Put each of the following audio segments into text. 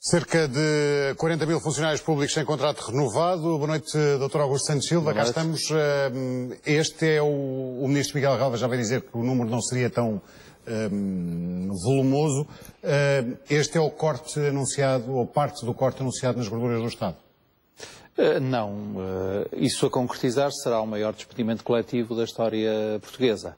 Cerca de 40 mil funcionários públicos sem contrato renovado. Boa noite, Dr. Augusto Santos Silva. Cá estamos. Este é o Ministro Miguel Relvas já vai dizer que o número não seria tão volumoso. Este é o corte anunciado, ou parte do corte anunciado nas gorduras do Estado? Não. Isso a concretizar será o maior despedimento coletivo da história portuguesa.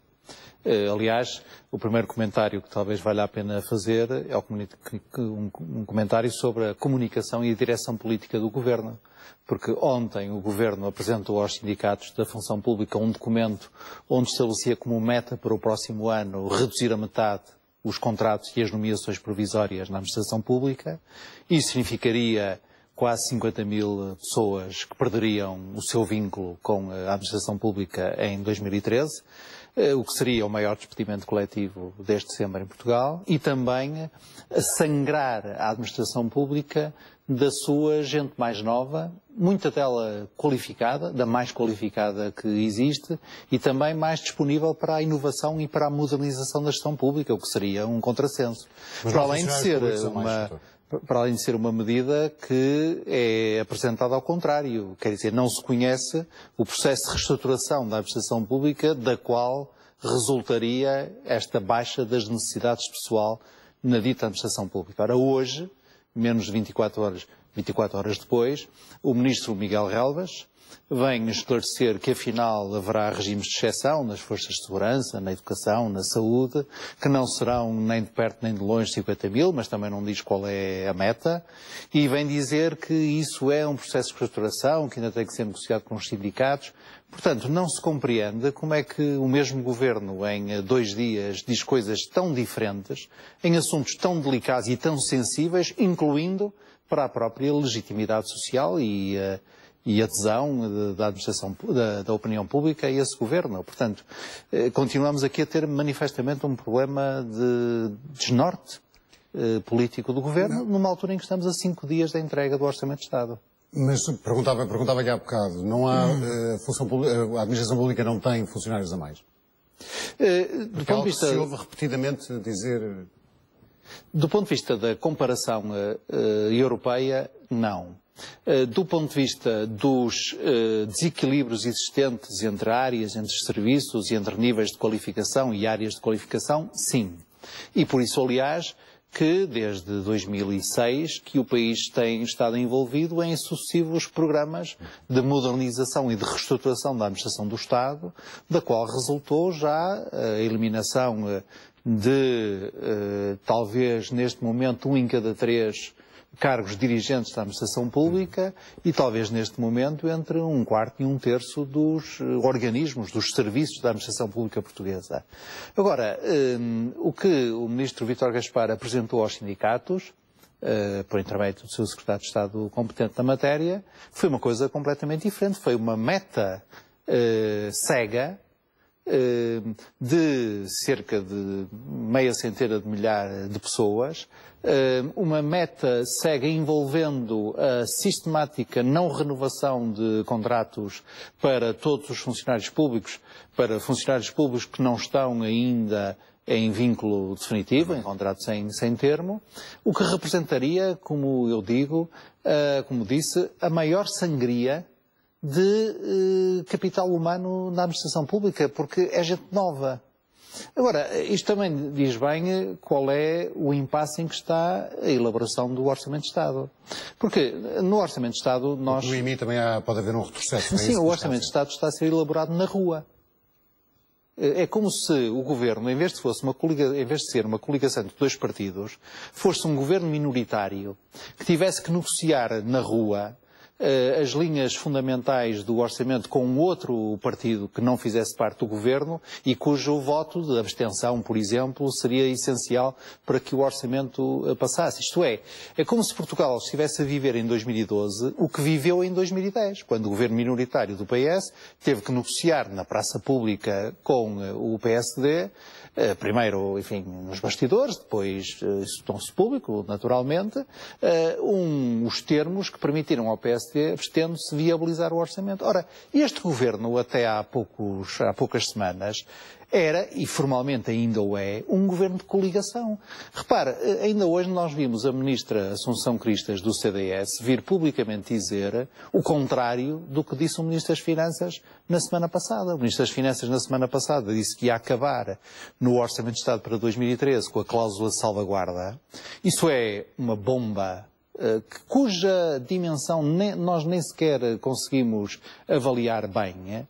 Aliás, o primeiro comentário que talvez valha a pena fazer é um comentário sobre a comunicação e a direção política do Governo. Porque ontem o Governo apresentou aos sindicatos da função pública um documento onde estabelecia como meta para o próximo ano reduzir a metade os contratos e as nomeações provisórias na administração pública. Isso significaria quase 50 mil pessoas que perderiam o seu vínculo com a administração pública em 2013. O que seria o maior despedimento coletivo desde sempre em Portugal, e também sangrar a administração pública da sua gente mais nova, muita dela qualificada, da mais qualificada que existe, e também mais disponível para a inovação e para a modernização da gestão pública, o que seria um contrassenso. Para além de ser uma medida que é apresentada ao contrário, quer dizer, não se conhece o processo de reestruturação da administração pública da qual resultaria esta baixa das necessidades de pessoal na dita administração pública. Ora, hoje, menos de 24 horas depois, o Ministro Miguel Relvas vem esclarecer que afinal haverá regimes de exceção nas forças de segurança, na educação, na saúde, que não serão nem de perto nem de longe 50 mil, mas também não diz qual é a meta, e vem dizer que isso é um processo de reestruturação, que ainda tem que ser negociado com os sindicatos. Portanto, não se compreende como é que o mesmo Governo, em 2 dias, diz coisas tão diferentes, em assuntos tão delicados e tão sensíveis, incluindo para a própria legitimidade social e adesão da administração, da opinião pública a esse Governo. Portanto, continuamos aqui a ter manifestamente um problema de desnorte político do Governo, numa altura em que estamos a 5 dias da entrega do Orçamento de Estado. Mas perguntava-lhe há bocado, não há a administração pública não tem funcionários a mais? Do ponto de vista, se ouve repetidamente dizer... Do ponto de vista da comparação europeia, não. Do ponto de vista dos desequilíbrios existentes entre áreas, entre serviços e entre níveis de qualificação e áreas de qualificação, sim. E por isso, aliás, que desde 2006 que o país tem estado envolvido em sucessivos programas de modernização e de reestruturação da administração do Estado, da qual resultou já a eliminação de talvez neste momento 1 em cada 3 cargos dirigentes da administração pública e talvez neste momento entre 1/4 e 1/3 dos organismos, dos serviços da administração pública portuguesa. Agora, o que o Ministro Vítor Gaspar apresentou aos sindicatos, por intermédio do seu Secretário de Estado competente na matéria, foi uma coisa completamente diferente. Foi uma meta cega de cerca de meia centena de milhar de pessoas, uma meta cega envolvendo a sistemática não renovação de contratos para todos os funcionários públicos, para funcionários públicos que não estão ainda em vínculo definitivo, em contrato sem termo, o que representaria, como eu digo, como disse, a maior sangria de capital humano na administração pública, porque é gente nova. Agora, isto também diz bem qual é o impasse em que está a elaboração do Orçamento de Estado. Porque no Orçamento de Estado nós... No IMI também pode haver um retrocesso. Sim, o Orçamento de Estado está a ser elaborado na rua. É como se o Governo, em vez de ser uma coligação de 2 partidos, fosse um Governo minoritário que tivesse que negociar na rua as linhas fundamentais do orçamento com outro partido que não fizesse parte do Governo e cujo voto de abstenção, por exemplo, seria essencial para que o orçamento passasse. Isto é como se Portugal estivesse a viver em 2012 o que viveu em 2010, quando o Governo minoritário do PS teve que negociar na praça pública com o PSD, primeiro, enfim, nos bastidores, depois isso tornou-se público, naturalmente, os termos que permitiram ao PSD, abstendo-se, viabilizar o orçamento. Ora, este Governo, até há poucas semanas, era, e formalmente ainda o é, um governo de coligação. Repara, ainda hoje nós vimos a ministra Assunção Cristas do CDS vir publicamente dizer o contrário do que disse o Ministro das Finanças na semana passada. O Ministro das Finanças na semana passada disse que ia acabar no Orçamento de Estado para 2013 com a cláusula de salvaguarda. Isso é uma bomba cuja dimensão nós nem sequer conseguimos avaliar bem,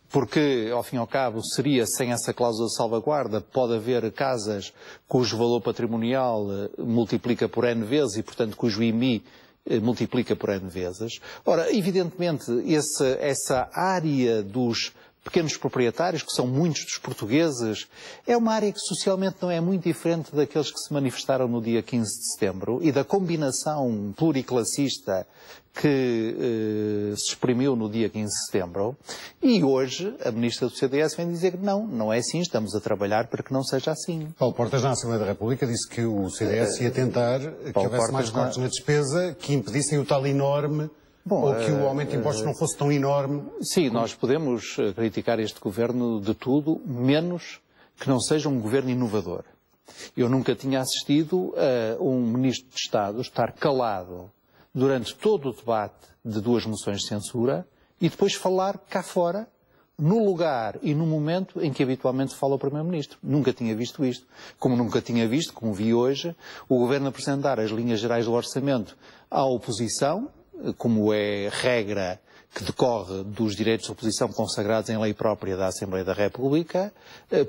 porque, ao fim e ao cabo, seria sem essa cláusula de salvaguarda, pode haver casas cujo valor patrimonial multiplica por N vezes e, portanto, cujo IMI multiplica por N vezes. Ora, evidentemente, essa área dos pequenos proprietários, que são muitos dos portugueses, é uma área que socialmente não é muito diferente daqueles que se manifestaram no dia 15 de setembro e da combinação pluriclassista que se exprimiu no dia 15 de setembro. E hoje a ministra do CDS vem dizer que não é assim, estamos a trabalhar para que não seja assim. Paulo Portas, na Assembleia da República, disse que o CDS ia tentar que houvesse mais cortes na despesa que impedissem o tal enorme... ou que o aumento de impostos não fosse tão enorme? Sim, nós podemos criticar este governo de tudo, menos que não seja um governo inovador. Eu nunca tinha assistido a um Ministro de Estado estar calado durante todo o debate de 2 moções de censura e depois falar cá fora, no lugar e no momento em que habitualmente fala o Primeiro-Ministro. Nunca tinha visto isto. Como nunca tinha visto, como vi hoje, o Governo apresentar as linhas gerais do orçamento à oposição, como é regra que decorre dos direitos de oposição consagrados em lei própria da Assembleia da República,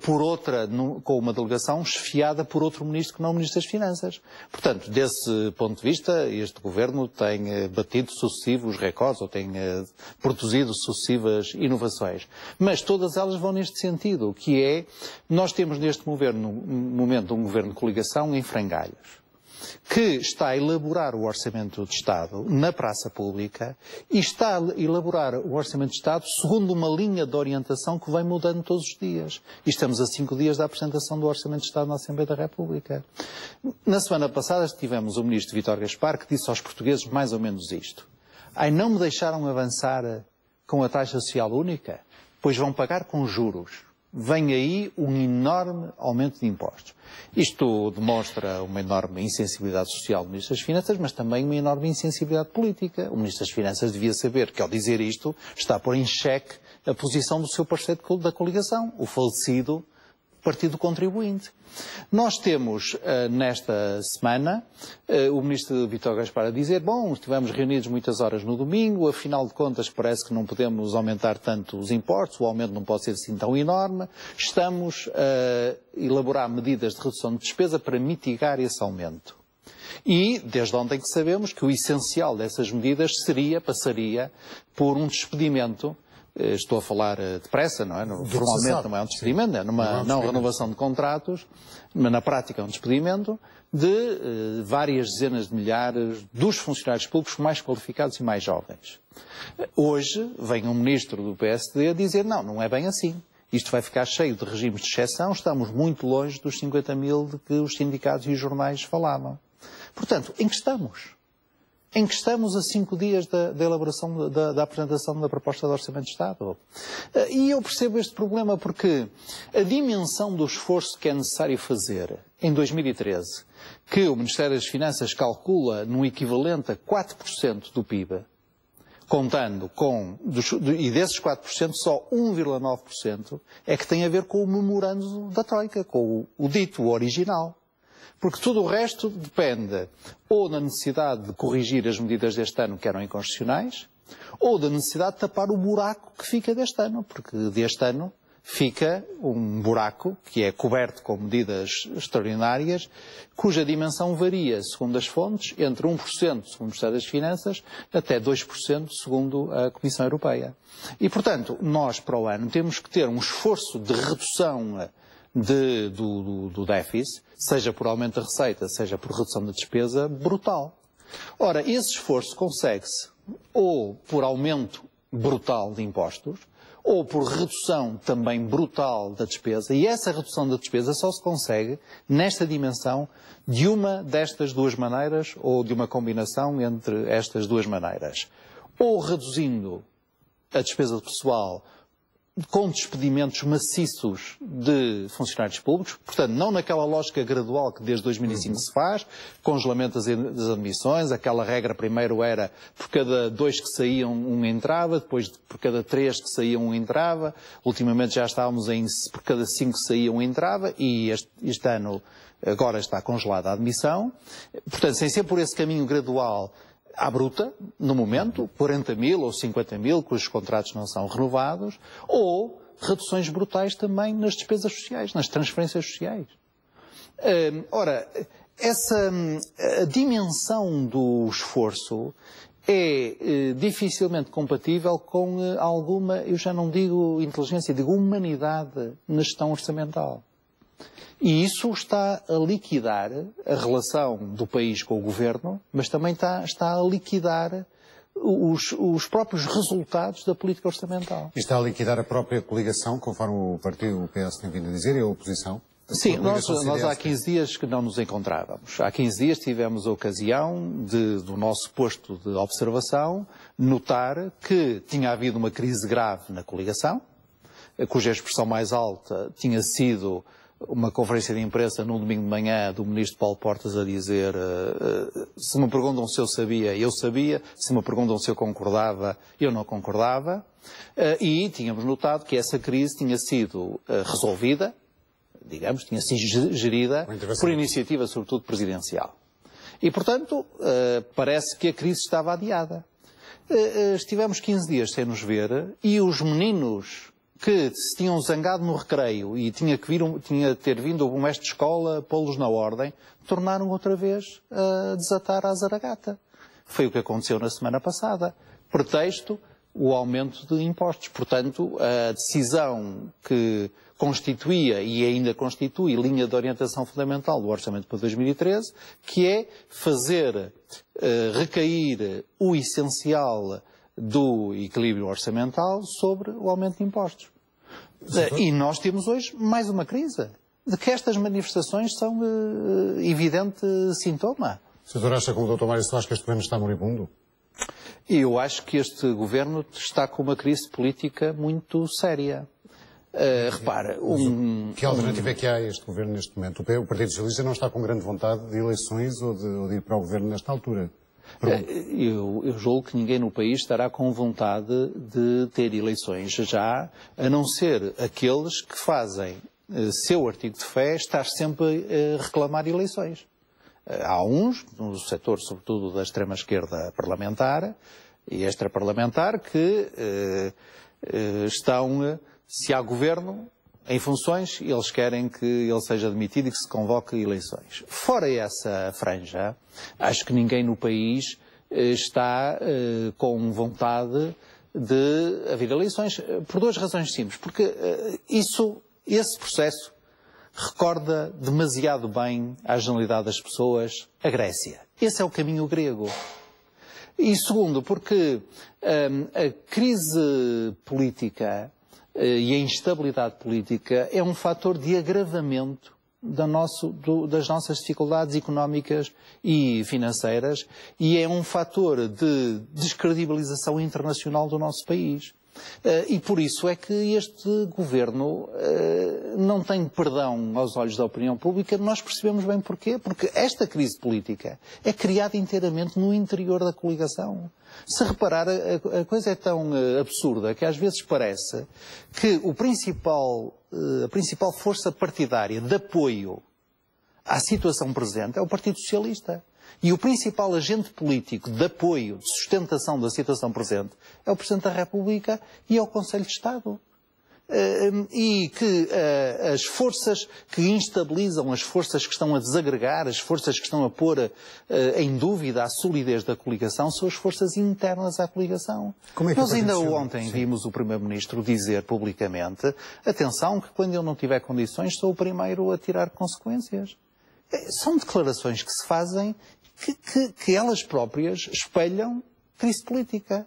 por outra, com uma delegação esfiada por outro ministro que não o Ministro das Finanças. Portanto, desse ponto de vista, este Governo tem batido sucessivos recordes, ou tem produzido sucessivas inovações. Mas todas elas vão neste sentido, que é, nós temos neste momento um Governo de coligação em frangalhos, que está a elaborar o Orçamento de Estado na praça pública e está a elaborar o Orçamento de Estado segundo uma linha de orientação que vai mudando todos os dias. E estamos a 5 dias da apresentação do Orçamento de Estado na Assembleia da República. Na semana passada tivemos o Ministro Vítor Gaspar que disse aos portugueses mais ou menos isto. Não me deixaram avançar com a taxa social única? Pois vão pagar com juros. Vem aí um enorme aumento de impostos. Isto demonstra uma enorme insensibilidade social do Ministro das Finanças, mas também uma enorme insensibilidade política. O Ministro das Finanças devia saber que, ao dizer isto, está a pôr em xeque a posição do seu parceiro da coligação, o falecido Partido Contribuinte. Nós temos, nesta semana, o Ministro Vítor Gaspar a dizer, estivemos reunidos muitas horas no domingo, afinal de contas parece que não podemos aumentar tanto os impostos, o aumento não pode ser assim tão enorme, estamos a elaborar medidas de redução de despesa para mitigar esse aumento. E, desde ontem que sabemos que o essencial dessas medidas passaria por um despedimento. Estou a falar depressa, não é? Formalmente não é um despedimento, é numa não renovação de contratos, mas na prática é um despedimento de várias dezenas de milhares dos funcionários públicos mais qualificados e mais jovens. Hoje vem um ministro do PSD a dizer não é bem assim. Isto vai ficar cheio de regimes de exceção, estamos muito longe dos 50 mil de que os sindicatos e os jornais falavam. Portanto, em que estamos? Em que estamos a 5 dias da elaboração, da apresentação da proposta de Orçamento de Estado. E eu percebo este problema porque a dimensão do esforço que é necessário fazer em 2013, que o Ministério das Finanças calcula num equivalente a 4% do PIB, contando e desses 4%, só 1,9% é que tem a ver com o memorando da Troika, com o dito, o original. Porque tudo o resto depende ou da necessidade de corrigir as medidas deste ano que eram inconstitucionais, ou da necessidade de tapar o buraco que fica deste ano, porque deste ano fica um buraco que é coberto com medidas extraordinárias, cuja dimensão varia, segundo as fontes, entre 1%, segundo o Ministério das Finanças, até 2%, segundo a Comissão Europeia. E, portanto, nós para o ano temos que ter um esforço de redução do déficit, seja por aumento da receita, seja por redução da despesa, brutal. Ora, esse esforço consegue-se ou por aumento brutal de impostos, ou por redução também brutal da despesa, e essa redução da despesa só se consegue nesta dimensão de uma destas duas maneiras, ou de uma combinação entre estas duas maneiras. Ou reduzindo a despesa pessoal com despedimentos maciços de funcionários públicos, portanto, não naquela lógica gradual que desde 2005 se faz, congelamento das admissões, aquela regra primeiro era por cada 2 que saíam um entrava, depois por cada 3 que saíam um entrava, ultimamente já estávamos em por cada 5 que saíam um entrava e este ano agora está congelada a admissão, portanto, sem ser por esse caminho gradual à bruta, no momento, 40 mil ou 50 mil, cujos contratos não são renovados, ou reduções brutais também nas despesas sociais, nas transferências sociais. Ora, essa dimensão do esforço é dificilmente compatível com alguma, eu já não digo inteligência, digo humanidade na gestão orçamental. E isso está a liquidar a relação do país com o governo, mas também está a liquidar os próprios resultados da política orçamental. E está a liquidar a própria coligação, conforme o partido, o PS, tem vindo a dizer, e a oposição? Sim, nós há 15 dias que não nos encontrávamos. Há 15 dias tivemos a ocasião do nosso posto de observação notar que tinha havido uma crise grave na coligação, cuja expressão mais alta tinha sido uma conferência de imprensa num domingo de manhã do ministro Paulo Portas a dizer se me perguntam se eu sabia, se me perguntam se eu concordava, eu não concordava, e tínhamos notado que essa crise tinha sido resolvida, digamos, tinha sido gerida por iniciativa sobretudo presidencial. E, portanto, parece que a crise estava adiada. Estivemos 15 dias sem nos ver e os meninos que se tinham zangado no recreio e tinha de ter vindo o mestre de escola pô-los na ordem, tornaram outra vez a desatar a zaragata. Foi o que aconteceu na semana passada. Pretexto, o aumento de impostos. Portanto, a decisão que constituía e ainda constitui linha de orientação fundamental do Orçamento para 2013, que é fazer recair o essencial do equilíbrio orçamental sobre o aumento de impostos. E nós temos hoje mais uma crise, de que estas manifestações são evidente sintoma. O senhor acha, como o Dr. Mário Soares, que este governo está moribundo? Eu acho que este governo está com uma crise política muito séria. Repara, que alternativa é que há a este governo neste momento? O Partido Socialista não está com grande vontade de eleições ou de ir para o governo nesta altura? Eu julgo que ninguém no país estará com vontade de ter eleições já, a não ser aqueles que fazem seu artigo de fé estar sempre a reclamar eleições. Há uns, no setor sobretudo da extrema-esquerda parlamentar e extraparlamentar, que estão, se há governo em funções, eles querem que ele seja demitido e que se convoque eleições. Fora essa franja, acho que ninguém no país está com vontade de haver eleições, por duas razões simples. Porque esse processo recorda demasiado bem à generalidade das pessoas a Grécia. Esse é o caminho grego. E segundo, porque a crise política e a instabilidade política é um fator de agravamento das nossas dificuldades económicas e financeiras e é um fator de descredibilização internacional do nosso país. E por isso é que este governo não tem perdão aos olhos da opinião pública. Nós percebemos bem porquê. Porque esta crise política é criada inteiramente no interior da coligação. Se reparar, a coisa é tão absurda que às vezes parece que a principal força partidária de apoio à situação presente é o Partido Socialista. E o principal agente político de apoio, de sustentação da situação presente, é o Presidente da República e é o Conselho de Estado. E que as forças que instabilizam, as forças que estão a desagregar, as forças que estão a pôr em dúvida a solidez da coligação, são as forças internas à coligação. Nós ainda ontem vimos o Primeiro-Ministro dizer publicamente, atenção, que quando eu não tiver condições sou o primeiro a tirar consequências. São declarações que se fazem que elas próprias espelham crise política.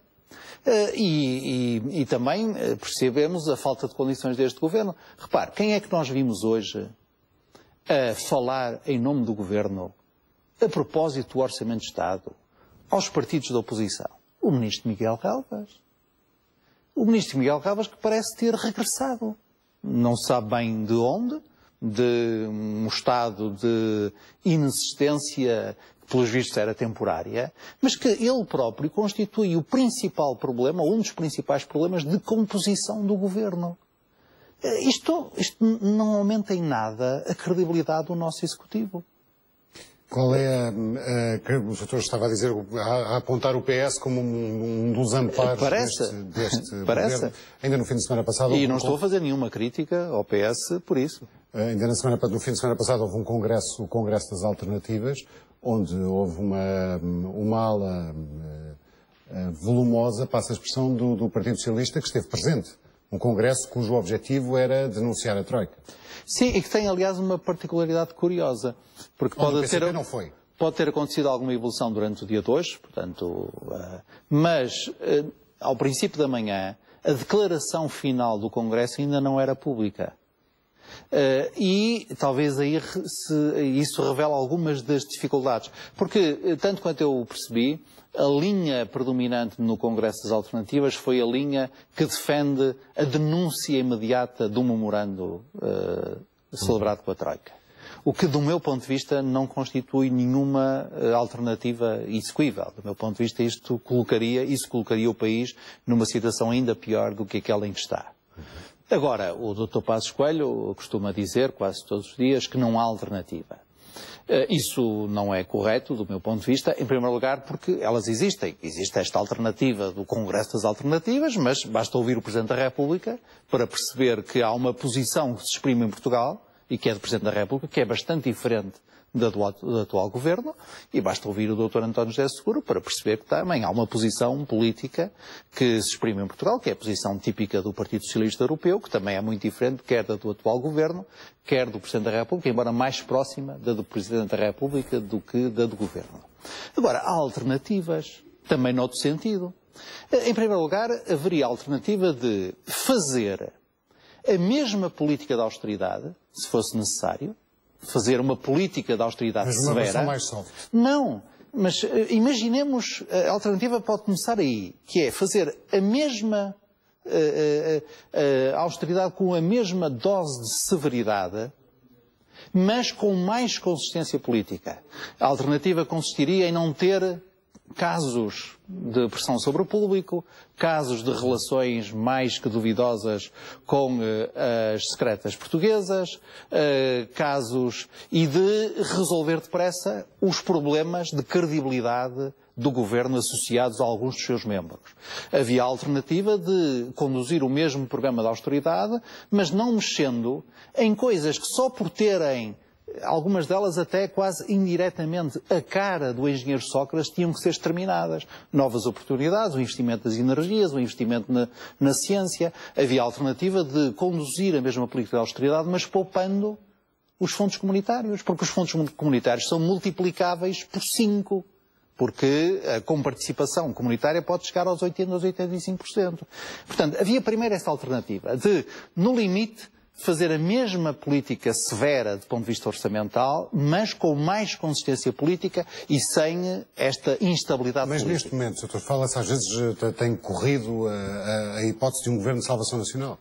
E também percebemos a falta de condições deste governo. Repare, quem é que nós vimos hoje a falar em nome do governo a propósito do Orçamento de Estado aos partidos da oposição? O ministro Miguel Galvas. o ministro Miguel Galvas que parece ter regressado. Não se sabe bem de onde, de um estado de inexistência que, pelos vistos, era temporária, mas que ele próprio constitui o principal problema, ou um dos principais problemas de composição do governo. Isto não aumenta em nada a credibilidade do nosso Executivo. Qual é o doutor estava a dizer, a apontar o PS como um dos amparos deste governo. Ainda no fim de semana passado... E não estou a fazer nenhuma crítica ao PS por isso. Ainda no fim de semana passado houve um congresso, o Congresso das Alternativas, onde houve uma ala volumosa, passa a expressão, do Partido Socialista, que esteve presente. Um congresso cujo objetivo era denunciar a Troika. Sim, e que tem, aliás, uma particularidade curiosa. Porque pode ter acontecido alguma evolução durante o dia de hoje, portanto, mas ao princípio da manhã, a declaração final do Congresso ainda não era pública. E talvez aí isso revela algumas das dificuldades. Porque, tanto quanto eu percebi, a linha predominante no Congresso das Alternativas foi a linha que defende a denúncia imediata do memorando celebrado com a Troika. O que, do meu ponto de vista, não constitui nenhuma alternativa execuível. Do meu ponto de vista, isso colocaria o país numa situação ainda pior do que aquela em que está. Agora, o Dr. Passos Coelho costuma dizer, quase todos os dias, que não há alternativa. Isso não é correto, do meu ponto de vista, em primeiro lugar porque elas existem. Existe esta alternativa do Congresso das Alternativas, mas basta ouvir o Presidente da República para perceber que há uma posição que se exprime em Portugal, e que é do Presidente da República, que é bastante diferente do atual Governo, e basta ouvir o Dr. António José Seguro para perceber que também há uma posição política que se exprime em Portugal, que é a posição típica do Partido Socialista Europeu, que também é muito diferente, quer da do atual Governo, quer do Presidente da República, embora mais próxima da do Presidente da República do que da do Governo. Agora, há alternativas, também noutro sentido. Em primeiro lugar, haveria a alternativa de fazer a mesma política de austeridade, se fosse necessário, fazer uma política de austeridade severa. Mas uma versão mais soft. Não, mas imaginemos, a alternativa pode começar aí, que é fazer a mesma austeridade com a mesma dose de severidade, mas com mais consistência política. A alternativa consistiria em não ter casos de pressão sobre o público, casos de relações mais que duvidosas com as secretas portuguesas, casos e de resolver depressa os problemas de credibilidade do governo associados a alguns dos seus membros. Havia a alternativa de conduzir o mesmo programa de austeridade, mas não mexendo em coisas que só por terem algumas delas até quase indiretamente a cara do engenheiro Sócrates tinham que ser exterminadas. Novas oportunidades, o investimento das energias, o investimento na ciência. Havia a alternativa de conduzir a mesma política de austeridade, mas poupando os fundos comunitários, porque os fundos comunitários são multiplicáveis por 5. Porque a comparticipação comunitária pode chegar aos 80%, aos 85%. Portanto, havia primeiro essa alternativa de, no limite, fazer a mesma política severa do ponto de vista orçamental, mas com mais consistência política e sem esta instabilidade política. Mas neste momento, Sr. fala-se às vezes, tem corrido a hipótese de um governo de salvação nacional.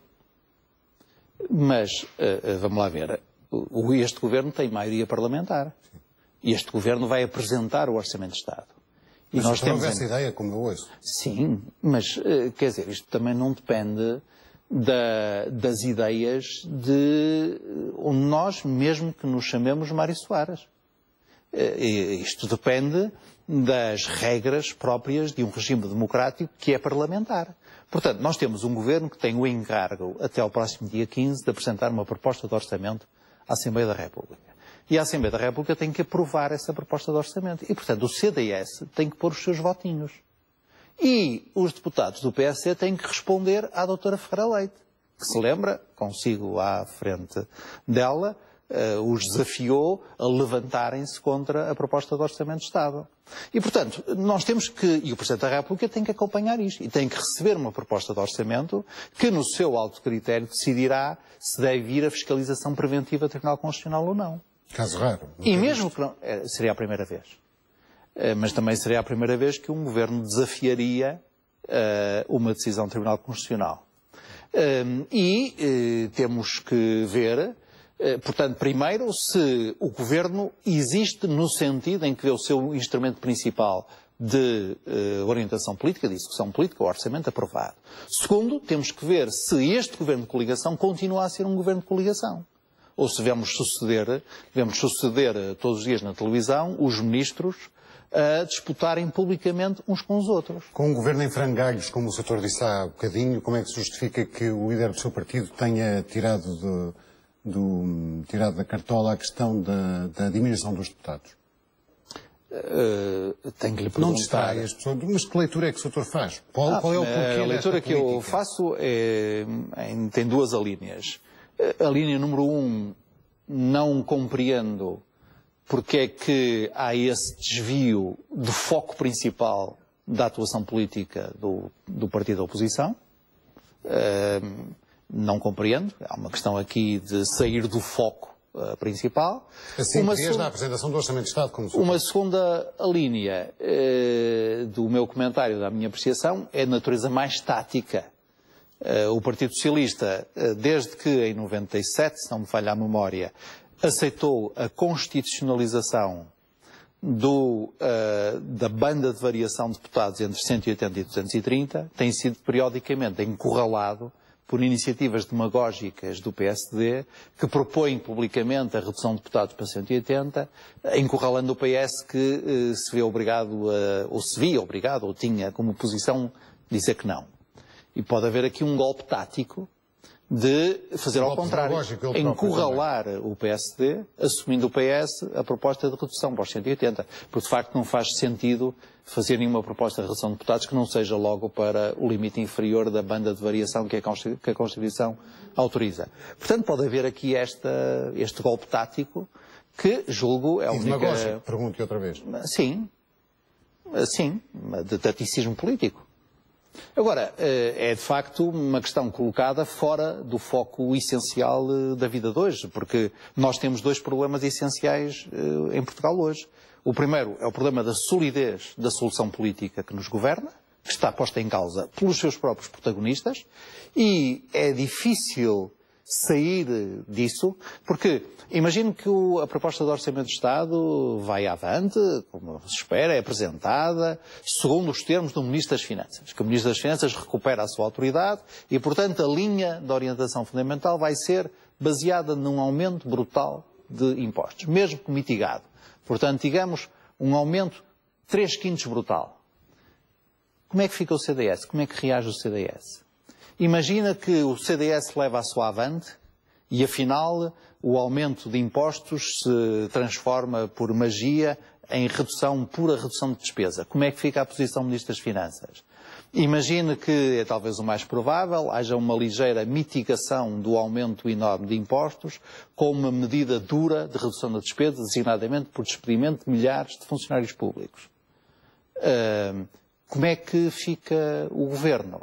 Mas, vamos lá ver, este governo tem maioria parlamentar. E este governo vai apresentar o Orçamento de Estado. E mas nós temos essa ideia, como eu ouço. Sim, mas, quer dizer, isto também não depende das ideias de nós, mesmo que nos chamemos Mário Soares. Isto depende das regras próprias de um regime democrático que é parlamentar. Portanto, nós temos um governo que tem o encargo, até ao próximo dia 15, de apresentar uma proposta de orçamento à Assembleia da República. E a Assembleia da República tem que aprovar essa proposta de orçamento. E, portanto, o CDS tem que pôr os seus votinhos. E os deputados do PSD têm que responder à doutora Ferreira Leite, que se lembra, consigo à frente dela, os desafiou a levantarem-se contra a proposta de Orçamento de Estado. E, portanto, nós temos que, e o Presidente da República tem que acompanhar isto, e tem que receber uma proposta de orçamento que, no seu alto critério, decidirá se deve ir a fiscalização preventiva do Tribunal Constitucional ou não. Caso raro. E mesmo que não, seria a primeira vez. Mas também seria a primeira vez que um governo desafiaria uma decisão do Tribunal Constitucional. Temos que ver, portanto, primeiro, se o Governo existe no sentido em que é o seu instrumento principal de orientação política, de execução política, o orçamento aprovado. Segundo, temos que ver se este Governo de coligação continua a ser um Governo de coligação. Ou se vemos suceder todos os dias na televisão os ministros a disputarem publicamente uns com os outros. Com um governo em frangalhos, como o Sr. disse há bocadinho, como é que se justifica que o líder do seu partido tenha tirado da cartola a questão da diminuição dos deputados? Tenho que lhe perguntar. Não distrai as pessoas. Mas que leitura é que o Sr. faz? Qual é o porquê? A leitura que eu faço tem duas alíneas. A linha número 1, não compreendo porque é que há esse desvio do foco principal da atuação política do partido da oposição. Não compreendo. Há uma questão aqui de sair do foco principal. Assim, desde a apresentação do Orçamento de Estado, como uma segunda linha do meu comentário, da minha apreciação, é de natureza mais tática. O Partido Socialista, desde que em 97, se não me falha a memória, aceitou a constitucionalização da banda de variação de deputados entre 180 e 230, tem sido periodicamente encurralado por iniciativas demagógicas do PSD, que propõem publicamente a redução de deputados para 180, encurralando o PS que se vê obrigado, ou se via obrigado, ou tinha como posição dizer que não. E pode haver aqui um golpe tático de fazer ao contrário, encurralar o PSD, assumindo o PS a proposta de redução para os 180, porque de facto não faz sentido fazer nenhuma proposta de redução de deputados que não seja logo para o limite inferior da banda de variação que a Constituição autoriza. Portanto, pode haver aqui este golpe tático que, julgo, é a única... demagógico, pergunto-lhe outra vez. Sim, de taticismo político. Agora, é de facto uma questão colocada fora do foco essencial da vida de hoje, porque nós temos dois problemas essenciais em Portugal hoje. O primeiro é o problema da solidez da solução política que nos governa, que está posta em causa pelos seus próprios protagonistas, e é difícil sair disso, porque imagino que a proposta do Orçamento de Estado vai avante, como se espera, é apresentada, segundo os termos do Ministro das Finanças, que o Ministro das Finanças recupera a sua autoridade e, portanto, a linha de orientação fundamental vai ser baseada num aumento brutal de impostos, mesmo que mitigado. Portanto, digamos, um aumento 3/5 brutal. Como é que fica o CDS? Como é que reage o CDS? Imagina que o CDS leva a sua avante e, afinal, o aumento de impostos se transforma por magia em pura redução de despesa. Como é que fica a posição do Ministro das Finanças? Imagine que, é talvez o mais provável, haja uma ligeira mitigação do aumento enorme de impostos com uma medida dura de redução da despesa, designadamente por despedimento de milhares de funcionários públicos. Como é que fica o Governo?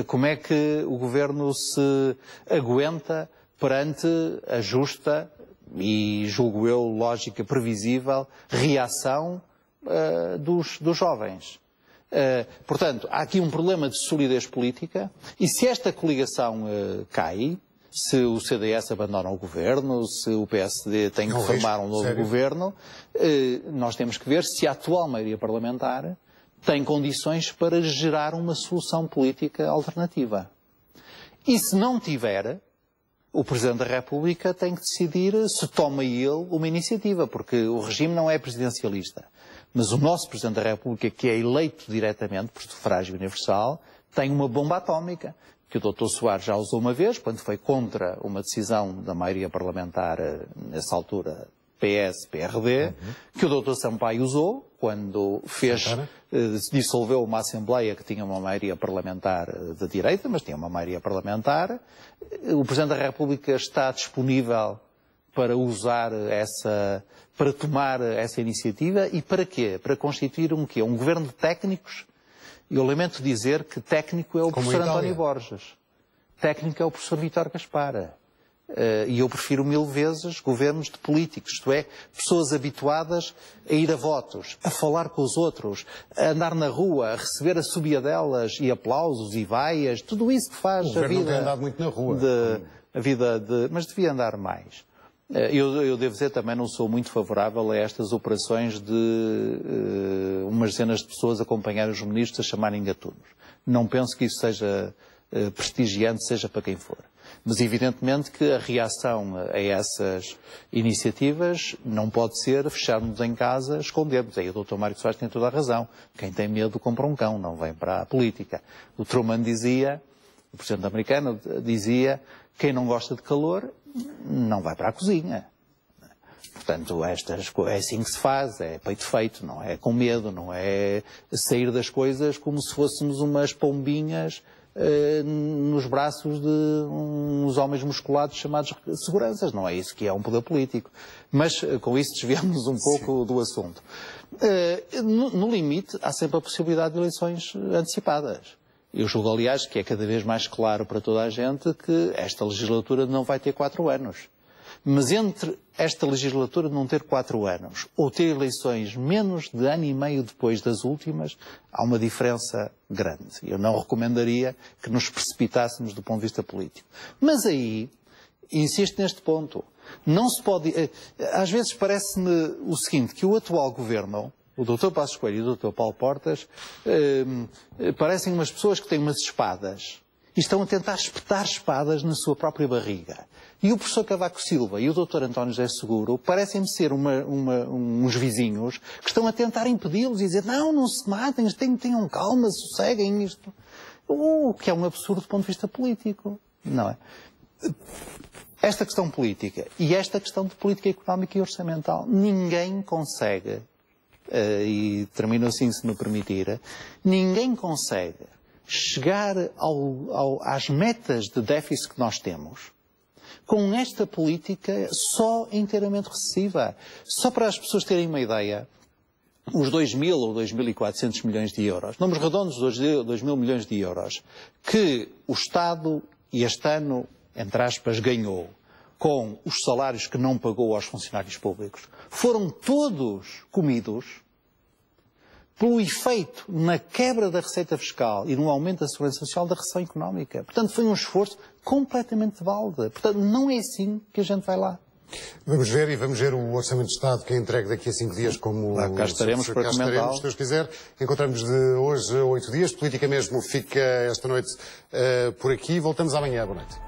Como é que o Governo se aguenta perante a justa e, julgo eu, lógica, previsível reação dos jovens? Portanto, há aqui um problema de solidez política e se esta coligação cai, se o CDS abandona o Governo, se o PSD tem que formar um novo Governo, nós temos que ver se a atual maioria parlamentar tem condições para gerar uma solução política alternativa. E se não tiver, o Presidente da República tem que decidir se toma ele uma iniciativa, porque o regime não é presidencialista. Mas o nosso Presidente da República, que é eleito diretamente por sufrágio universal, tem uma bomba atómica, que o Dr. Soares já usou uma vez, quando foi contra uma decisão da maioria parlamentar, nessa altura, PS-PRD, que o Dr. Sampaio usou, quando dissolveu uma Assembleia que tinha uma maioria parlamentar de direita, mas tinha uma maioria parlamentar. O Presidente da República está disponível para usar para tomar essa iniciativa e para quê? Para constituir um quê? Um governo de técnicos? Eu lamento dizer que técnico é o professor António Borges. Técnico é o professor Vítor Gaspar. E eu prefiro 1000 vezes governos de políticos, isto é, pessoas habituadas a ir a votos, a falar com os outros, a andar na rua, a receber assobiadelas e aplausos e vaias, tudo isso que faz a vida... O governo não tem andado muito na rua. Mas devia andar mais. Eu devo dizer também não sou muito favorável a estas operações de umas dezenas de pessoas acompanharem os ministros a chamarem gatunos. Não penso que isso seja prestigiante, seja para quem for. Mas evidentemente que a reação a essas iniciativas não pode ser fecharmos em casa, escondermos. Aí o Dr. Mário Soares tem toda a razão. Quem tem medo compra um cão, não vem para a política. O Truman dizia, o presidente americano dizia, quem não gosta de calor não vai para a cozinha. Portanto, é assim que se faz, é peito feito, não é com medo, não é sair das coisas como se fôssemos umas pombinhas nos braços de uns homens musculados chamados seguranças. Não é isso que é um poder político. Mas com isso desviamos um pouco do assunto. No limite, há sempre a possibilidade de eleições antecipadas. Eu julgo, aliás, que é cada vez mais claro para toda a gente que esta legislatura não vai ter 4 anos. Mas entre esta legislatura não ter 4 anos ou ter eleições menos de ano e meio depois das últimas, há uma diferença grande. Eu não recomendaria que nos precipitássemos do ponto de vista político. Mas aí, insisto neste ponto, não se pode... Às vezes parece-me o seguinte, que o atual governo, o Dr. Passos Coelho e o Dr. Paulo Portas, parecem umas pessoas que têm umas espadas e estão a tentar espetar espadas na sua própria barriga. E o professor Cavaco Silva e o Dr. António José Seguro parecem-me ser uns vizinhos que estão a tentar impedi-los e dizer não se matem, tenham calma, sosseguem isto. O que é um absurdo do ponto de vista político, não é? Esta questão política e esta questão de política económica e orçamental, ninguém consegue, e termino assim se me permitir, ninguém consegue chegar às metas de déficit que nós temos com esta política só inteiramente recessiva. Só para as pessoas terem uma ideia, os 2.000 ou 2.400 milhões de euros, números redondos, 2.000 milhões de euros, que o Estado este ano, entre aspas, ganhou com os salários que não pagou aos funcionários públicos, foram todos comidos pelo efeito na quebra da receita fiscal e no aumento da segurança social da recessão económica. Portanto, foi um esforço completamente de balde. Portanto, não é assim que a gente vai lá. Vamos ver o Orçamento de Estado que é entregue daqui a 5 dias, como... Cá estaremos para comentá-lo. Se Deus quiser. Encontramos de hoje a 8 dias. Política mesmo fica esta noite por aqui. Voltamos amanhã. Boa noite.